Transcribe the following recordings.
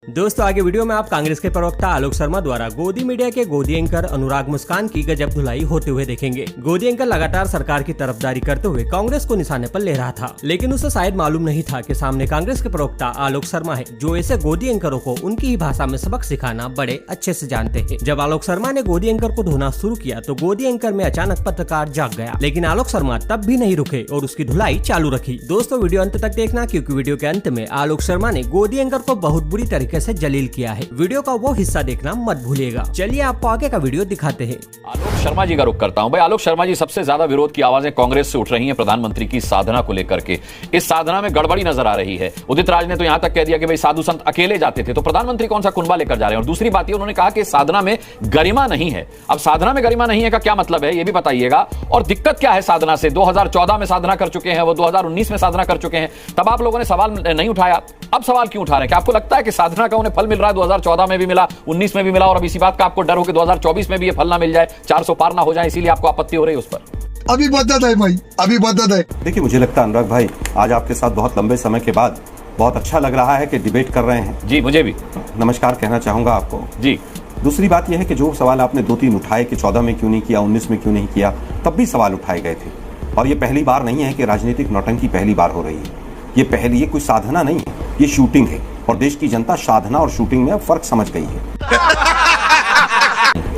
दोस्तों आगे वीडियो में आप कांग्रेस के प्रवक्ता आलोक शर्मा द्वारा गोदी मीडिया के गोदी एंकर अनुराग मुस्कान की गजब धुलाई होते हुए देखेंगे। गोदी एंकर लगातार सरकार की तरफदारी करते हुए कांग्रेस को निशाने पर ले रहा था, लेकिन उसे शायद मालूम नहीं था कि सामने कांग्रेस के प्रवक्ता आलोक शर्मा है, जो ऐसे गोदी एंकरों को उनकी ही भाषा में सबक सिखाना बड़े अच्छे से जानते हैं। जब आलोक शर्मा ने गोदी एंकर को धोना शुरू किया तो गोदी एंकर में अचानक पत्रकार जाग गया, लेकिन आलोक शर्मा तब भी नहीं रुके और उसकी धुलाई चालू रखी। दोस्तों वीडियो अंत तक देखना, क्योंकि वीडियो के अंत में आलोक शर्मा ने गोदी एंकर को बहुत बुरी तरीके से जलील किया है। वीडियो का वो हिस्सा देखना मत भूलिएगा। चलिए आपको आगे का वीडियो दिखाते हैं। आलोक शर्मा जी का रुख करता हूं। भाई आलोक शर्मा जी, सबसे ज्यादा विरोध की आवाजें कांग्रेस से उठ रही हैं प्रधानमंत्री की साधना को लेकर के। इस साधना में गड़बड़ी नजर आ रही है। उदित राज ने तो यहां तक कह दिया कि भाई साधु संत अकेले जाते थे, तो प्रधानमंत्री कौन सा कुनबा लेकर जा रहे हैं। और दूसरी बात ये, उन्होंने कहा कि साधना में गरिमा नहीं है। अब साधना में गरिमा नहीं है का क्या मतलब है, ये भी बताइएगा। और दिक्कत क्या है साधना से? 2014 में साधना कर चुके हैं वो, 2019 में साधना कर चुके हैं, तब आप लोगों ने सवाल नहीं उठाया। अब सवाल क्यों उठा रहे हैं? क्या आपको लगता है कि साधना का उन्हें फल मिल रहा है? 2014 में भी मिला, 19 में भी मिला, और अब इसी बात का आपको डर हो कि 2024 में भी ये फल ना मिल जाए, 400 पार ना हो जाए, इसीलिए आपको आपत्ति हो रही है उस पर? अभी बदत है भाई, अभी बदत है। देखिए, मुझे लगता है अनुराग भाई, आज आपके साथ बहुत लंबे समय के बाद बहुत अच्छा लग रहा है कि डिबेट कर रहे हैं। जी, मुझे भी नमस्कार कहना चाहूंगा आपको जी। दूसरी बात यह है कि जो सवाल आपने 2-3 उठाए कि 14 में क्यों नहीं किया, 19 में क्यों नहीं किया, तब भी सवाल उठाए गए थे। और ये पहली बार नहीं है कि राजनीतिक नौटंकी पहली बार हो रही है। ये कोई साधना नहीं है, ये शूटिंग है। और देश की जनता साधना और शूटिंग में अब फर्क समझ गई है।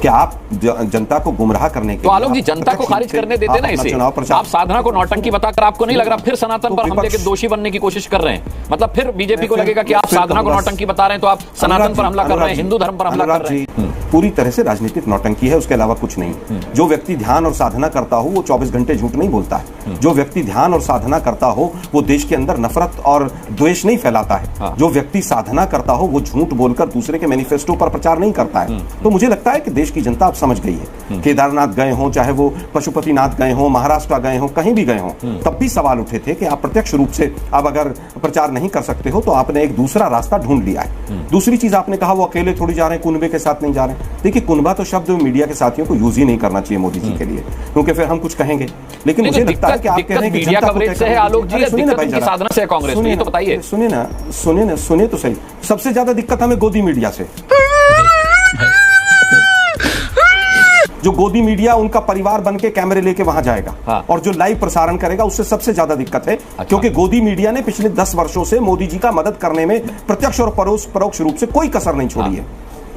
क्या आप जनता को गुमराह करने के तो आलोक जी, जनता को खारिज करने देते ना इसे। आप साधना को नौटंकी बताकर, आपको नहीं लग रहा फिर सनातन पर हमले के दोषी बनने की कोशिश कर रहे हैं? मतलब फिर बीजेपी को लगेगा कि आप साधना को नौटंकी बता रहे हैं तो आप सनातन पर हमला कर रहे हैं, हिंदू धर्म पर हमला कर रहे हैं। पूरी तरह से राजनीतिक नौटंकी है, उसके अलावा कुछ नहीं। जो व्यक्ति ध्यान और साधना करता हो वो 24 घंटे झूठ नहीं बोलता है। जो व्यक्ति ध्यान और साधना करता हो वो देश के अंदर नफरत और द्वेष नहीं फैलाता है। जो व्यक्ति साधना करता हो वो झूठ बोलकर दूसरे के मैनिफेस्टो पर प्रचार नहीं करता है। तो मुझे लगता है कि देश की जनता अब समझ गई है। केदारनाथ गए हो, चाहे वो पशुपतिनाथ गए हो, महाराष्ट्र गए हो, कहीं भी गए हो, तब भी सवाल उठे थे कि आप प्रत्यक्ष रूप से अब अगर प्रचार नहीं कर सकते हो तो आपने एक दूसरा रास्ता ढूंढ लिया है। दूसरी चीज आपने कहा वो अकेले थोड़ी जा रहे हैं, कुनबे के साथ नहीं जा रहे हैं। देखिए, कुनबा तो शब्द मीडिया के साथियों को यूज ही नहीं करना चाहिए मोदी जी के लिए, क्योंकि फिर हम कुछ कहेंगे। लेकिन मुझे लगता है कि आप कह रहे हैं कि मीडिया कवरेज से है आलोक जी, दिक्कत साधना से है कांग्रेस में, ये तो बताइए। सुनिए तो सही। सबसे ज्यादा दिक्कत हमें गोदी मीडिया से। जो गोदी मीडिया उनका परिवार बन के कैमरे लेके वहां जाएगा और जो लाइव प्रसारण करेगा, उससे सबसे ज्यादा दिक्कत है। क्योंकि गोदी मीडिया ने पिछले 10 वर्षों से मोदी जी का मदद करने में प्रत्यक्ष और परोक्ष रूप से कोई कसर नहीं छोड़ी है।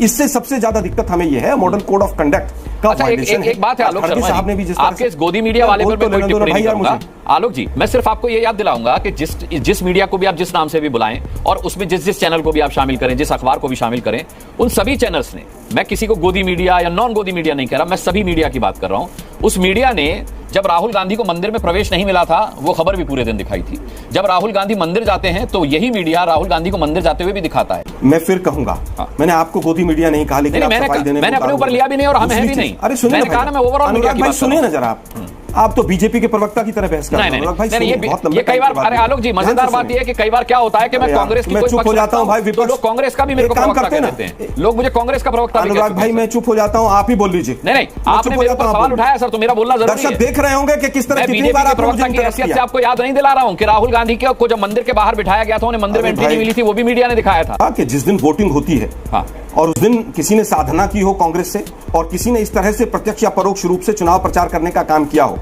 इससे सबसे ज्यादा दिक्कत हमें यह है मॉडल कोड ऑफ कंडक्ट का वायलेशन है। एक बात है आलोक शर्मा साहब ने भी आपके इस गोदी मीडिया वाले पर कोई टिप्पणी नहीं करूंगा। आलोक जी, मैं सिर्फ आपको ये याद दिलाऊंगा कि जिस मीडिया को भी आप जिस नाम से भी बुलाएं और उसमें जिस चैनल को भी आप शामिल करें, जिस अखबार को भी शामिल करें, उन सभी चैनल्स ने, मैं किसी को गोदी मीडिया या नॉन गोदी मीडिया नहीं कह रहा, मैं सभी मीडिया की बात कर रहा हूं, उस मीडिया ने जब राहुल गांधी को मंदिर में प्रवेश नहीं मिला था वो खबर भी पूरे दिन दिखाई थी। जब राहुल गांधी मंदिर जाते हैं तो यही मीडिया राहुल गांधी को मंदिर जाते हुए भी दिखाता है। मैं फिर कहूंगा, मैंने आपको गोदी मीडिया नहीं कहा, लेकिन मैंने अपने ऊपर लिया भी नहीं और हमें है भी नहीं। अरे सुनिए, मैंने कहा ना, मैं ओवरऑल मीडिया की बात कर रहा हूं। सुनिए ना जरा, आप तो बीजेपी के प्रवक्ता की तरह बहस कर रहे हैं। ये कई बार, अरे आलोक जी, मजेदार बात ये है कि कई बार क्या होता है कि मैं कांग्रेस की चुप हो जाता हूं भाई, तो लोग कांग्रेस का भी मेरे को प्रवक्ता कहते हैं। लोग मुझे कांग्रेस का प्रवक्ता भी कहते हैं। भाई मैं चुप हो जाता हूं, आप ही बोल लीजिए। नहीं, आपने मेरे ऊपर सवाल उठाया सर, तो मेरा बोलना जरूरी है। दर्शक देख रहे होंगे कि किस तरह कितनी बार प्रवक्ता की हैसियत से आपको याद नहीं दिला रहा हूं कि राहुल गांधी को जब मंदिर के बाहर बिठाया गया था, उन्हें मंदिर में एंट्री नहीं मिली थी, वो भी मीडिया ने दिखाया था कि जिस दिन वोटिंग होती है और उस दिन किसी ने साधना की हो कांग्रेस से और किसी ने इस तरह से प्रत्यक्ष या परोक्ष रूप से चुनाव प्रचार करने का काम किया हो,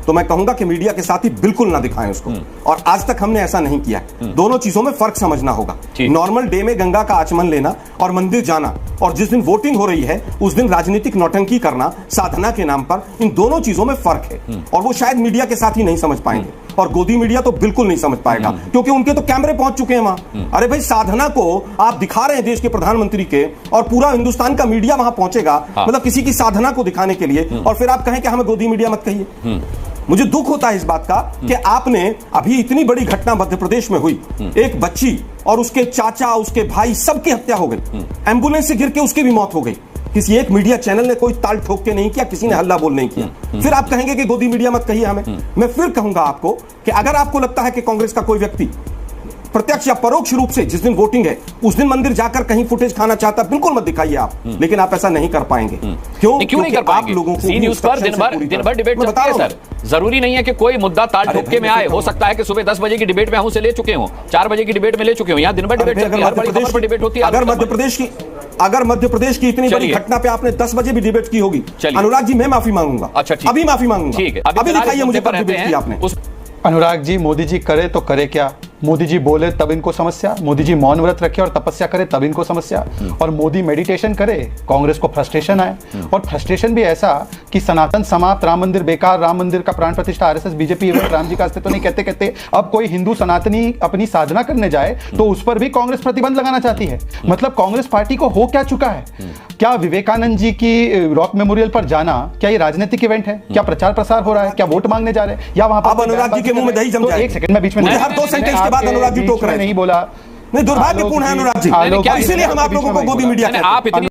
तो मैं कहूंगा कि मीडिया के साथी बिल्कुल ना दिखाएं उसको। और आज तक हमने ऐसा नहीं किया। दोनों चीजों में फर्क समझना होगा। नॉर्मल डे में गंगा का आचमन लेना और मंदिर जाना, और जिस दिन वोटिंग हो रही है उस दिन राजनीतिक नौटंकी करना साधना के नाम पर, इन दोनों चीजों में फर्क है। और वो शायद मीडिया के साथ ही नहीं समझ पाएंगे, और गोदी मीडिया तो बिल्कुल नहीं समझ पाएगा, क्योंकि उनके तो कैमरे पहुंच चुके हैं वहां। अरे भाई, साधना को आप दिखा रहे हैं देश के प्रधानमंत्री के, और पूरा हिंदुस्तान का मीडिया वहां पहुंचेगा, मतलब किसी की साधना को दिखाने के लिए, और फिर आप कहें कि हमें गोदी मीडिया मत कहिए। मुझे दुख होता है इस बात का कि आपने अभी इतनी बड़ी घटना मध्य प्रदेश में हुई, एक बच्ची और उसके चाचा, उसके भाई, सबकी हत्या हो गई, एम्बुलेंस से गिर के उसकी भी मौत हो गई। किसी एक मीडिया चैनल ने कोई ताल ठोक के नहीं किया, किसी ने हल्ला बोल नहीं किया। फिर आप कहेंगे कि गोदी मीडिया मत कहिए हमें। मैं फिर कहूंगा आपको कि अगर आपको लगता है कि कांग्रेस का कोई व्यक्ति प्रत्यक्ष या परोक्ष रूप से जिस दिन वोटिंग है उस दिन मंदिर जाकर कहीं फुटेज खाना चाहता बिल्कुल मत दिखाइए आप, लेकिन आप ऐसा नहीं कर पाएंगे। क्यों नहीं कर पाएंगे? आप लोगों को सी न्यूज पर दिन भर डिबेट चलती है सर। जरूरी नहीं है कि कोई मुद्दा ताल ठोके में आए। हो सकता है कि सुबह 10 बजे की डिबेट में हम उसे ले चुके हों, 4 बजे की डिबेट में ले चुके हों। यहाँ दिन भर डिबेट चलती है, हर बड़ी खबर पर डिबेट होती है। अगर मध्य प्रदेश की इतनी बड़ी घटना पे आपने 10 बजे भी डिबेट की होगी, अनुराग जी मैं माफी मांगूंगा। अच्छा ठीक, अभी माफी मांगूंगा। ठीक है, अभी दिखाइए मुझे कब डिबेट की आपने। अनुराग जी, मोदी जी करे तो करे क्या? मोदी जी बोले तब इनको समस्या, मोदी जी मौन व्रत रखे और तपस्या करे तब इनको समस्या, और मोदी मेडिटेशन करे कांग्रेस को फ्रस्ट्रेशन आए। और फ्रस्ट्रेशन भी ऐसा कि सनातन समाप्त, राम मंदिर बेकार, राम मंदिर का प्राण प्रतिष्ठा, RSS BJP event, Ram ji का अस्तित्व नहीं कहते कहते अब कोई हिंदू सनातनी अपनी साधना करने जाए तो उस पर भी कांग्रेस प्रतिबंध लगाना चाहती है। मतलब कांग्रेस पार्टी को हो क्या चुका है? क्या विवेकानंद जी की रॉक मेमोरियल पर जाना क्या ये राजनीतिक इवेंट है? क्या प्रचार प्रसार हो रहा है? क्या वोट मांगने जा रहे हैं? या वहां पर अनुराग जी के मुंह में दही जम जाए। एक सेकंड में बीच में हर 2 सेंटेंस के बाद अनुराग जी टोक रहे हैं। नहीं बोला, नहीं, दुर्भाग्यपूर्ण है अनुराग जी, इसीलिए हम आप लोगों को गोदी मीडिया कहते हैं। आप इतनी